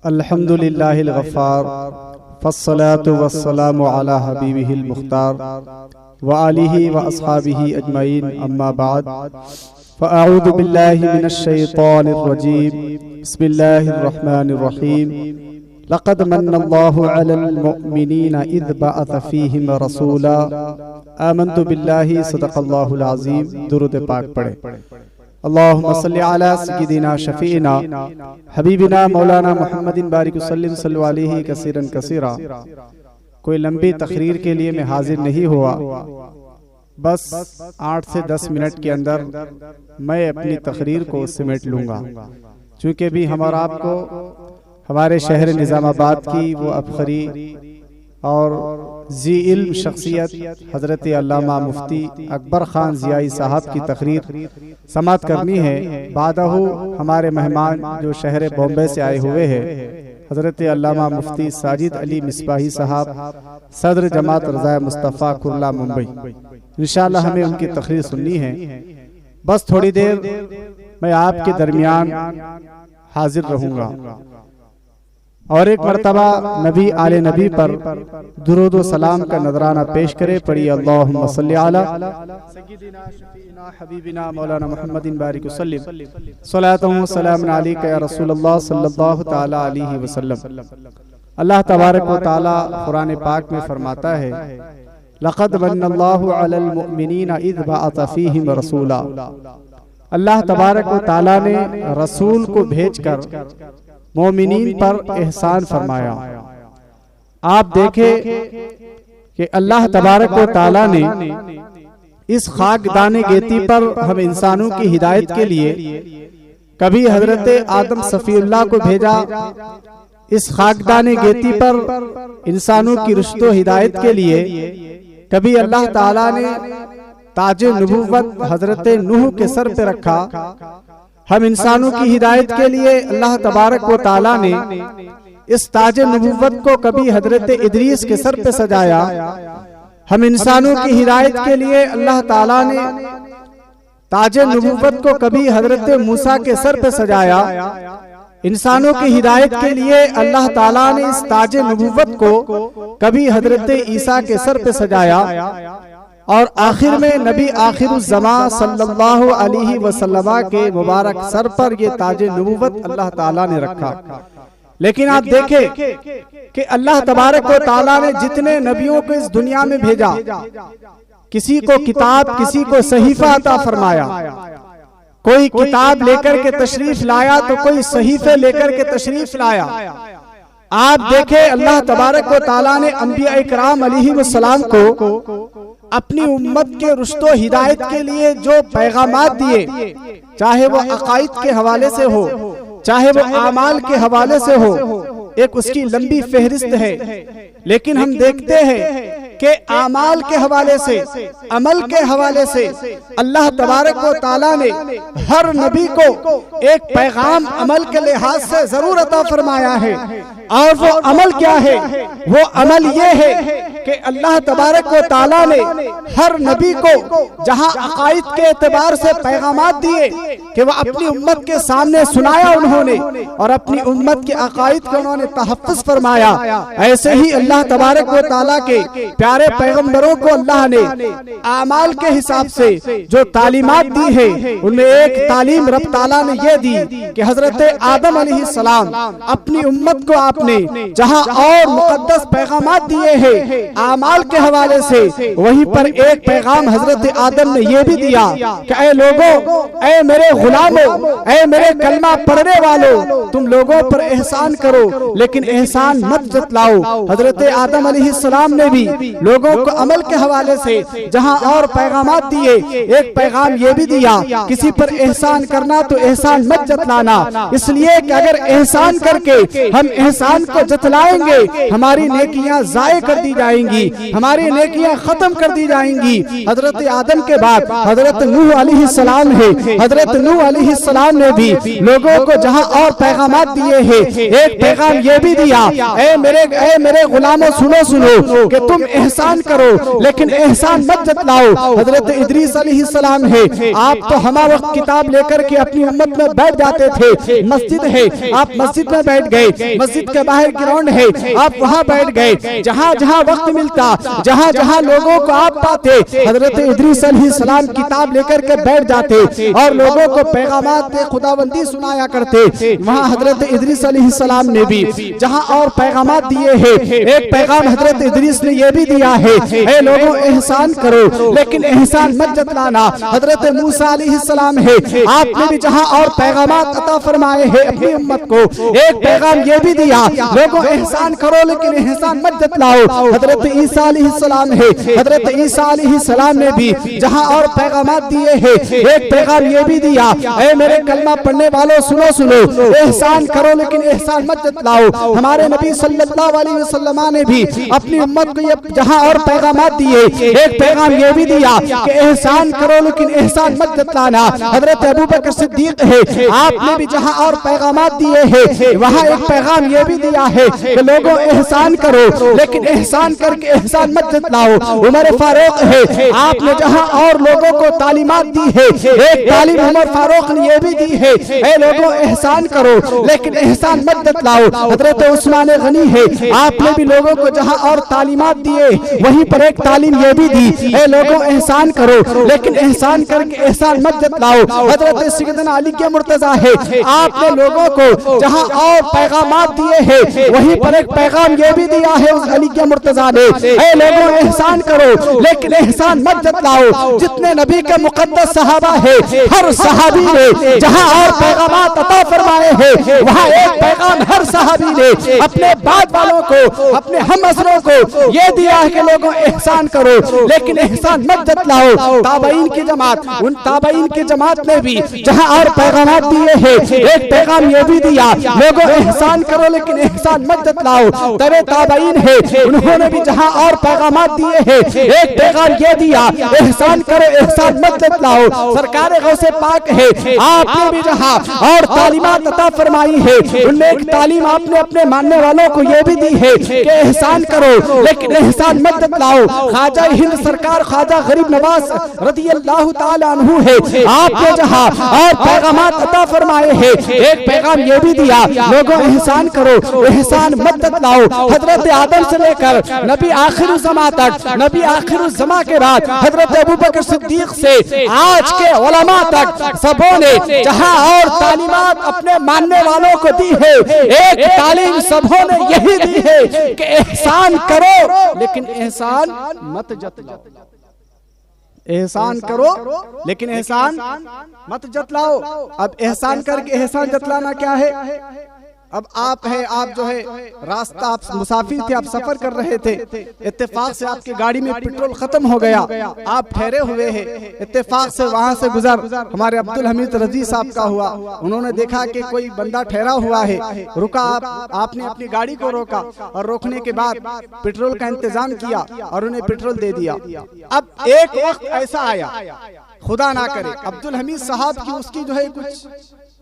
अल्हम्दुलिल्लाहिल गफ्फार फस्सलातु वस्सलामु अला हबीबिहिल मुख्तार व आलिहि व अस्हाबिहि अजमईन अम्मा बाद फ़अऊज़ु बिल्लाहि मिनश शैतानिर रजीम बिस्मिल्लाहिर रहमानिर रहीम लक़द मन्नल्लाहु अलल मुअमिनीना इज़ बअथ फ़ीहिम रसूला आमन्तु बिल्लाहि सदक़ल्लाहुल अज़ीम। दुरूद पाक पढ़े। अल्लाहुम्मा सल्लि अला सय्यिदिना शफ़ीना हबीबिना मौलाना मुहम्मदिन बारिक सल्लल्लाहु अलैहि कसीरन कसीरा। कोई लंबी तकरीर के लिए मैं हाजिर नहीं हुआ, बस 8 से 10 मिनट के अंदर मैं अपनी तकरीर को समेट लूँगा, चूँकि भी हमारा आपको हमारे शहर निज़ामाबाद की वो अफखरी और जी इल्म शख्सियत हज़रत अल्लामा मुफ्ती अकबर ख़ान ज़ियाई साहब की तकरीर समात करनी है। बादहू हमारे मेहमान जो शहर बॉम्बे से आए हुए हैं हज़रत अल्लामा मुफ्ती साजिद अली मिसबाही साहब, सदर जमात रज़ा मुस्तफ़ा कुर्ला मुंबई। इंशाअल्लाह हमें उनकी तकरीर सुननी है। बस थोड़ी देर मैं आपके दरमियान हाजिर रहूँगा और एक मरतबा नबी आले नबी पर दुरूद व सलाम का नजराना पेश करे। पढ़िए अल्लाहुम्मा सल्लि अला सय्यिदिना शफ़ीना हबीबिना मौलाना मुहम्मदिन बारिक वसल्लम सलातु व सलामुन अलैका या रसूलल्लाह सल्लल्लाहु तआला अलैहि वसल्लम। अल्लाह तबारक व तआला कुरान पाक में फरमाता है, लक़द मन्नल्लाहु अलल मुअमिनीना इज़ बअथ फ़ीहिम रसूला। अल्लाह तबारक व तआला ने रसूल को भेजकर मोमिनीन पर एहसान फरमाया। आप देखें कि अल्लाह तबारक व तआला ने इस खाकदाने गेती पर हम इंसानों की हिदायत के लिए कभी हजरत आदम सफीउल्लाह को भेजा, इस खाकदाने गेती पर इंसानों की रुश्तो हिदायत के लिए कभी अल्लाह ताला ने ताजे नबूवत हजरत नूह के सर पे रखा। हम इंसानों की हिदायत के लिए अल्लाह तबारक व ताला ने इस ताजे नबूवत को कभी हजरत इदरीस के सर पे सजाया। हम इंसानों की हिदायत के लिए अल्लाह ताला ने ताजे नबूवत को कभी हजरत मूसा के सर पे सजाया। इंसानों की हिदायत के लिए अल्लाह ताला ने इस ताजे नबूवत को कभी हजरत ईसा के सर पे सजाया और आखिर में नबी आखिरुज़्ज़मा सल्लल्लाहु अलैहि वसल्लम के मुबारक सर पर ये ताजे नबूवत अल्लाह ताला ने रखा। लेकिन आप देखें कि अल्लाह तबारक व ताला ने जितने नबियों को इस दुनिया में भेजा, किसी को किताब, किसी को सहीफा अता फरमाया। कोई किताब लेकर के तशरीफ लाया तो कोई सहीफे लेकर के तशरीफ लाया। आप देखें अल्लाह तबारक व ताला ने अंबिया इकराम अलैहिमुस्सलाम को अपनी उम्मत के रुश्तो हिदायत के लिए जो पैगामात दिए, चाहे वो अकाइद के हवाले से हो, चाहे वो आमाल के हवाले से हो, एक उसकी लंबी फहरिस्त है। लेकिन हम देखते हैं कि आमाल के हवाले से, अमल के हवाले से अल्लाह तबारक व ताला ने हर नबी को एक पैगाम अमल के लिहाज से जरूर अता फरमाया है। और वो अमल क्या है? वो अमल ये है कि अल्लाह तबारक व ताला ने हर नबी को जहां अकाइद के एतबार से पैगामात दिए कि वह अपनी उम्मत के सामने सुनाया उन्होंने और अपनी उम्मत के अकाइद को उन्होंने तहफ़्फ़ुज़ फरमाया, ऐसे ही अल्लाह तबारक व ताला के प्यारे पैगम्बरों को अल्लाह ने आमाल के हिसाब से जो तालीमात दी है, उनमें एक तालीम रब ताला ने ये दी कि हजरत आदम अलैहिस्सलाम अपनी उम्मत को आपने जहां और मुकद्दस पैगामात दिए हैं आमाल के हवाले से, वहीं पर एक पैगाम हजरत आदम ने यह भी दिया कि ऐ लोगों, ऐ मेरे गुलामों, ऐ मेरे कलमा पढ़ने वालों, तुम लोगों पर एहसान करो लेकिन एहसान मत जतलाओ। हजरत आदम अलैहिस्सलाम ने भी लोगों को अमल के हवाले से जहां और पैगामात दिए, एक पैगाम ये भी दिया किसी पर एहसान करना तो एहसान मत जतलाना, इसलिए कि अगर एहसान करके हम एहसान को जतलाएंगे हमारी नेकियां जाये कर दी जाएंगी। जाएंगी, हमारी नेकियां खत्म कर दी जाएंगी। हजरत आदम के बाद हजरत नूह अलैहिस्सलाम है। हजरत नूह अलैहिस्सलाम ने भी लोगों को जहां और पैगामात दिए हैं, एक पैगाम ये भी दिया, ए मेरे गुलामों सुनो सुनो कि तुम एहसान करो लेकिन एहसान मत जतलाओ। हजरत इदरीस अलैहिस्सलाम है, आप तो हमा वक्त किताब लेकर के अपनी उम्मत में बैठ जाते थे। मस्जिद है, आप मस्जिद में बैठ गए, मस्जिद के बाहर ग्राउंड है, आप वहां बैठ गए। जहां जहां वक्त मिलता, जहां जहां लोगों को आप पाते, हजरत इदरीस अलैहिस्सलाम किताब लेकर के बैठ जाते और लोगों को पैगामात खुदाबंदी सुनाया करते। वहां हजरत इदरीस अलैहिस्सलाम ने भी जहां और पैगामात दिए हैं, एक पैगाम हजरत इदरीस ने यह भी दिया है, ए लोगों एहसान करो लेकिन एहसान मत जतलाना। हजरत मूसा अलैहिस्सलाम है, आपने भी जहां और पैगामात अता फरमाए हैं अपनी उम्मत को, एक पैगाम यह भी दिया, लोगों एहसान करो लेकिन एहसान मत जतलाओ। हजरत ईसा अलैहिस्सलाम है, हजरत ईसा अलैहिस्सलाम ने भी जहां और पैगामात दिए हैं, एक पैगाम यह भी दिया, ऐ मेरे कलमा पढ़ने वालों सुनो सुनो, एहसान करो लेकिन एहसान मत जतलाओ। हमारे नबी सल्लल्लाहु अलैहि वसल्लम ने भी अपनी उम्मत को ये जहां और पैगामात दिए, एक पैगाम यह भी दिया कि एहसान करो लेकिन एहसान मत जतलाना। हजरत अबू बकर सिद्दीक है, आपने भी जहां और पैगामात दिए हैं, वहां एक पैगाम यह भी दिया है कि लोगों एहसान करो लेकिन एहसान करके एहसान मत जतलाओ। उमर फारूक है, आपने जहां और लोगों को तालीमात दी है, एक तालीम उमर फारूक ने यह भी दी है, ऐ लोगों एहसान करो लेकिन एहसान मत जतलाओ। हजरत उस्मान गनी है, आपने भी लोगों को जहां और तालीमात दिए, वहीं पर एक तालीम यह भी दी, ऐ लोगों एहसान करो लेकिन एहसान करके एहसान मत जतलाओ। हजरत सैयदना अली के मुर्तजा है, आपने लोगों को जहां और पैगामात दिए हैं, वहीं पर एक पैगाम यह भी दिया है उस अली के मुर्तजा ने, ऐ लोगों एहसान करो लेकिन एहसान मत जतलाओ। जितने नबी के मुकद्दस सहाबा है, हर सहाबी ने जहां और पैगामात अता फरमाए हैं, वहां एक पैगाम हर सहाबी ने अपने बाद वालों को, अपने हम असरों को यह दिया है कि लोगों एहसान करो लेकिन एहसान मत जतलाओ। ताबईन की जमात, उन ताबईन की जमात ने भी जहां और पैगामात दिए हैं, एक पैगाम यह भी दिया, लोगों एहसान करो लेकिन एहसान मत जतलाओ। तबे ताबईन है, उन्होंने भी जहां और पैगामात दिए हैं, एक पैगाम यह दिया, एहसान करो एहसान मत जतलाओ। सरकार गौसे पाक है, आपने भी जहां और तालीमात अता फरमाई है, उनमें एक तालीम आपने अपने मानने वालों को यह भी दी है कि एहसान करो लेकिन एहसान मत जतलाओ। ख्वाजा हिंद सरकार ख्वाजा गरीब नवाज रज़ियल्लाहु ताला अन्हु है, आपने जहां और पैगामात अता फरमाए हैं, एक पैगाम यह भी दिया, लोगों एहसान करो एहसान मत जतलाओ। हजरत आदम से लेकर नबी आखिरुज़्ज़मा तक, नबी आखिरुज़्ज़मा के बाद हजरत अबू बकर सिद्दीक से आज के उलमा तक सबों ने जहां और तालीमात अपने मानने वालों को दी है, एक तालीम सबों ने यही दी है कि एहसान करो लेकिन एहसान मत जतलाओ। एहसान करो लेकिन एहसान मत जतलाओ। अब एहसान करके एहसान जतलाना क्या है? अब आप है, आप जो है रास्ता, आप मुसाफिर थे, आप सफर कर रहे थे, इत्तेफाक से आपकी गाड़ी में पेट्रोल खत्म हो गया, आप ठहरे हुए हैं, इत्तेफाक से वहां से गुजर हमारे अब्दुल हमीद रजी साहब का हुआ, उन्होंने देखा कि कोई बंदा ठहरा हुआ है, रुका, आपने अपनी गाड़ी को रोका और रोकने के बाद पेट्रोल का इंतजाम किया और उन्हें पेट्रोल दे दिया। अब एक वक्त ऐसा आया, खुदा ना करे अब्दुल हमीद साहब की उसकी जो है कुछ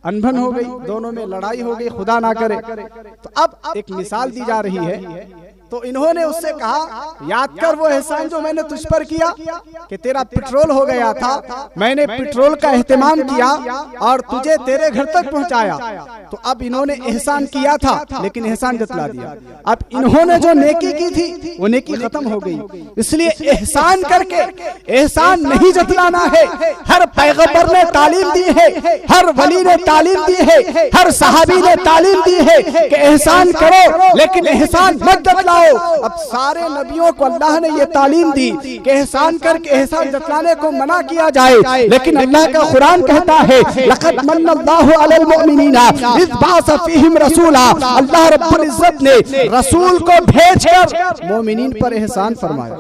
अनबन हो गई, दोनों में लड़ाई हो गई, खुदा ना करे। तो अब एक मिसाल दी जा रही है, तो इन्होंने उससे कहा, याद कर वो एहसान जो मैंने तुझ पर किया कि तेरा पेट्रोल हो गया था, मैंने पेट्रोल का एहतमाम किया और तुझे तेरे घर तक पहुंचाया। तो अब इन्होंने एहसान किया था लेकिन एहसान जतला दिया। अब इन्होंने जो नेकी की थी वो नेकी खत्म हो गई। इसलिए एहसान करके एहसान नहीं जतलाना है। हर पैगंबर ने तालीम दी है, हर वली ने तालीम दी है, हर सहाबी ने तालीम दी है कि एहसान करो लेकिन एहसान मत जतलाओ। अब सारे नबियों को अल्लाह ने ये तालीम दी कि एहसान करके एहसान जतलाने को मना किया जाए, लेकिन अल्लाह का कुरान कहता है, लक़द मन्नल्लाहु अलल मुमिनीना इज़ बअस फ़ीहिम रसूला, अल्लाह रब्बुल इज़्ज़त ने रसूल को भेजकर मोमिनीन पर एहसान फरमाया।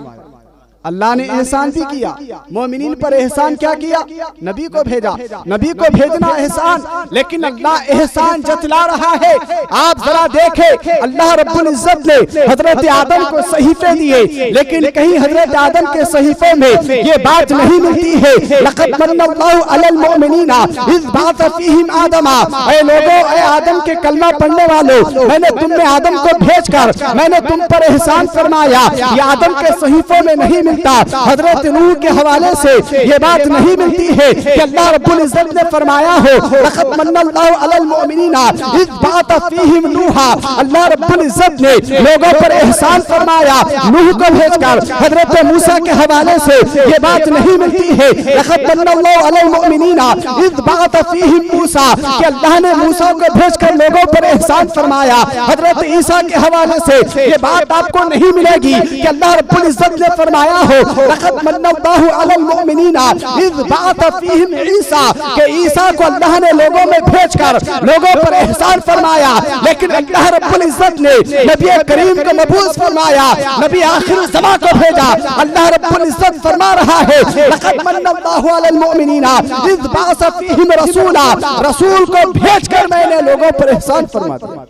अल्लाह ने एहसान भी किया, मोमिनीन पर एहसान क्या किया? नबी को भेजा, नबी को भेजना एहसान, लेकिन अल्लाह एहसान जतला रहा है। आप जरा देखें, अल्लाह रब्बुल इज्जत ने हजरत आदम को सहीफे दिए, लेकिन कहीं हजरत आदम के सहीफे में ये बात नहीं मिलती है, लक़द मन्नल्लाहु अलल मुमिनीना इज़ बअथ फ़ीहिम आदमा, ऐ लोगों, ऐ आदम के कलमा पढ़ने वालों, मैंने तुम में आदम को भेजकर मैंने तुम पर एहसान फरमाया। ये आदम के सहीफों में नहीं मिलता। हजरत नूह के हवाले से ये बात नहीं मिलती है कि अल्लाह रब्बुल इज्जत ने फरमाया हो लक़द मन्नल्लाहु अलल मुमिनीना इज़ बअथ फ़ीहिम नूहा, अल्लाह रब्बुल इज्जत ने लोगों पर एहसान फरमाया नूह को भेजकर। हजरत मूसा के हवाले से ये बात नहीं मिलती है लक़द मन्नल्लाहु अलल मुमिनीना इज़ बअथ फ़ीहिम मूसा, कि अल्लाह ने मूसा को भेजकर लोगों पर एहसान फरमाया। हजरत ईसा के हवाले से ये बात आपको नहीं मिलेगी कि अल्लाह रब्बुल इज्जत ने फरमाया हो लक़द मन्नल्लाहु अलल मुमिनीना इज़ बअथ फ़ीहिम ईसा, कि ईसा को अल्लाह ने लोगों में भेजकर लोगों पर एहसान फरमाया। लेकिन अल्लाह रब्बुल इज्जत ने नबी करीम को मबूस फरमाया, नबी आखिर ज़मा को भेजा। अल्लाह रब्बुल इज्जत फरमा रहा है लक़द मन्नल्लाहु अलल मुमिनीना इज़ बअथ फ़ीहिम रसूला, रसूल को भेजकर मैंने लोगों पर एहसान फरमा दिया।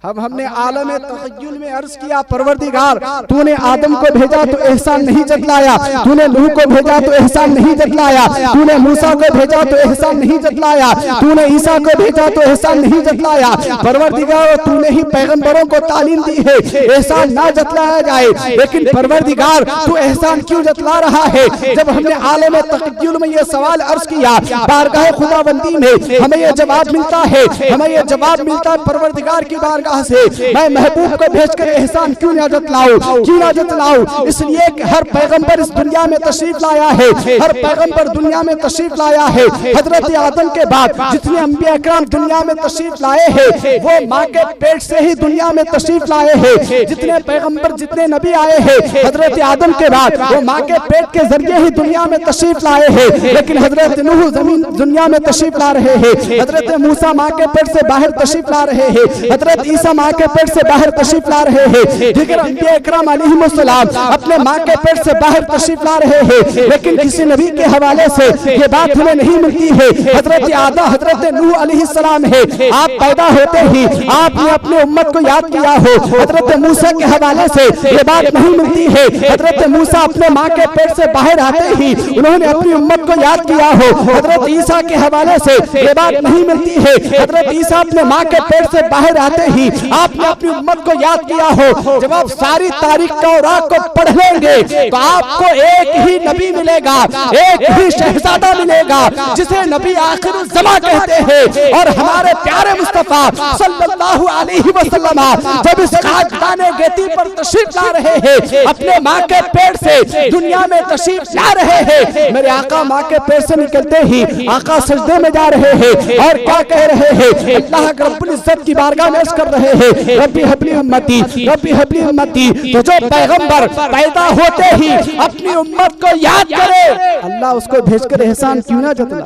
हमने आलम तख़य्युल में अर्ज किया, परवरदिगार तूने आदम को भेजा तो एहसान नहीं जतलाया, तूने नूह को भेजा तो एहसान नहीं जतलाया, तूने मूसा को भेजा तो एहसान नहीं जतलाया, तूने ईसा को भेजा तो एहसान नहीं जतलाया। परवरदिगार तूने ही पैगंबरों को तालीम दी है एहसान ना जतलाया जाए, लेकिन परवरदिगार तू एहसान क्यों जतला रहा है? जब हमने आलम तख़य्युल में ये सवाल अर्ज किया, बारगाह खुदाबंदी में हमें ये जवाब मिलता है, हमें ये जवाब मिलता है परवरदिगार की बारगाह से, मैं महबूब को भेजकर एहसान क्यों ना जतलाऊं, क्यों ना जतलाऊं? इसलिए कि हर पैगंबर इस दुनिया में तशरीफ लाया है, हर पैगंबर दुनिया में तशरीफ लाया है। हजरत आदम के बाद जितने अंबिया इकराम दुनिया में तशरीफ लाए हैं वो माँ के पेट से ही दुनिया में तशरीफ लाए हैं। जितने पैगंबर जितने नबी आए हैं हजरत आदम के बाद वो माँ के पेट के जरिए ही दुनिया में तशरीफ लाए हैं। लेकिन हजरत नूह जमीन दुनिया में तशरीफ ला रहे हैं, हजरत मूसा माँ के पेट से बाहर तशरीफ ला रहे हैं, हजरत ईसा माँ के पेट से बाहर तशरीफ ला रहे हैं, जिगर अंबिया इकराम अलैहिमुस्सलाम अपने माँ के पेट से बाहर तशरीफ ला रहे हैं। लेकिन किसी नबी के हवाले से ये बात हमें नहीं मिलती है। हजरत आदम हजरत नूह अलैहिस्सलाम है, आप पैदा होते ही आपने अपने उम्मत को याद किया हो। हजरत मूसा के हवाले से ये बात नहीं मिलती है, हजरत मूसा अपने माँ के पेट से बाहर आते ही उन्होंने अपनी उम्मत को याद किया हो। हजरत ईसा के हवाले से ये बात नहीं मिलती है, हजरत ईसा अपने माँ के पेट से बाहर आते ही आपने अपनी उम्मत को याद किया हो। जब आप सारी तारीख तौरात को पढ़ लेंगे तो आपको एक ही नबी मिलेगा, एक ही शहजादा मिलेगा जिसे नबी आखिर ज़मा कहते हैं। और हमारे प्यारे मुस्तफा सल्लल्लाहु अलैहि वसल्लम जब इस खाकदाने गेती पर तशरीफ ला रहे हैं, अपने माँ के पेट से दुनिया में तशरीफ ला रहे हैं, मेरे आका माँ के पेट से निकलते ही आका सजदे में जा रहे हैं और क्या कह रहे हैं? अल्लाह रब्बुल इज्जत की बारगाह में अर्ज़ कर रहे हैं रब्बी हबली उम्मती, रब्बी हबली उम्मती। तो जो पैगंबर पैदा होते ही अपनी उम्मत को याद करे, अल्लाह उसको भेजकर एहसान क्यों ना जतला?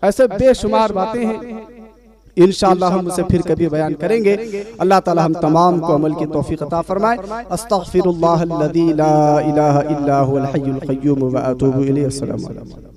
ऐसे बेशुमार बातें हैं, इंशाअल्लाह हम उसे फिर कभी बयान करेंगे। अल्लाह ताला हम तमाम को अमल की तौफीक अता फरमाए। अस्तगफिरुल्लाह अल्लज़ी ला इलाहा इल्ला हुवल हय्युल क़य्यूम व अतूबु इलैहि। अस्सलामु अलैकुम।